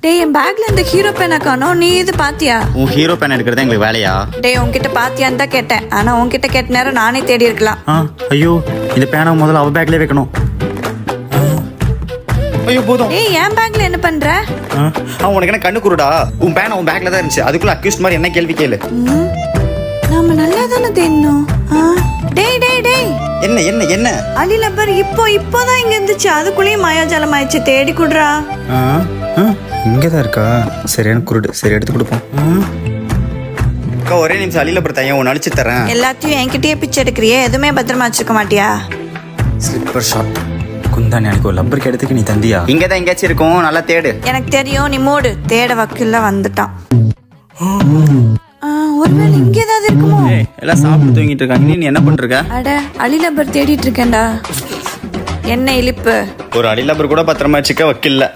டேய் என் பேக்ல இந்த ஹீரோ பேனை காணோம். நீ இது பாத்தியா? உன் ஹீரோ பேன் எடுக்கிறது எங்களுக்கு வேலையா? டேய் உன்கிட்ட பாத்தியான்னு தான் கேட்டேன். ஆனா உன்கிட்ட கேட்ட நேரம் நானே தேடி இருக்கலாம். ஐயோ இந்த பேனை முதல்ல அவ பேக்லயே வைக்கணும். ஐயோ போதும். டேய் என் பேக்ல என்ன பண்ற? அவன் உனக்கு என்ன கண்ணு குருடா? உன் பேன் உன் பேக்ல தான் இருந்துச்சு. அதுக்குள்ள அக்யூஸ்ட் மாதிரி என்ன கேள்வி கேளு. நாம நல்லா தானே தேடணும். டேய் டேய் டேய் என்ன என்ன என்ன அலி லப்பர் இப்போதான் இங்க இருந்துச்சு. அதுக்குள்ளேயும் மாயாஜாலம் ஆயிடுச்சு. தேடி குடுறா. இங்கதான் இருக்கா? சரியான குருடு. சரி எடுத்து கொடுப்போம். அக்கா ஒரே நிமிஷம் அலில படுத்தாங்க உன்னை அழிச்சு தரேன். எல்லாத்தையும் என்கிட்டயே பிச்சை எடுக்கிறியே. எதுவுமே பத்திரமா வச்சுக்க மாட்டியா? ஸ்லிப்பர் ஷாட் குந்தானி அன்னைக்கு ஒரு லப்பருக்கு எடுத்துக்கு நீ தந்தியா? இங்கதான் எங்கேயாச்சும் இருக்கும். நல்லா தேடு. எனக்கு தெரியும். நீ மூடு. தேட வக்கில்ல வந்துட்டான். ஒருவேளை இங்க ஏதாவது இருக்குமோ? எல்லாம் சாப்பிட்டு தூங்கிட்டு இருக்காங்க. நீ என்ன பண்ற? அட அலி லப்பர் தேடிட்டு இருக்கேன்டா. என்ன இழிப்பு. ஒரு அலி லப்பர் கூட பத்திரமா வச்சுக்க வக்கில்ல.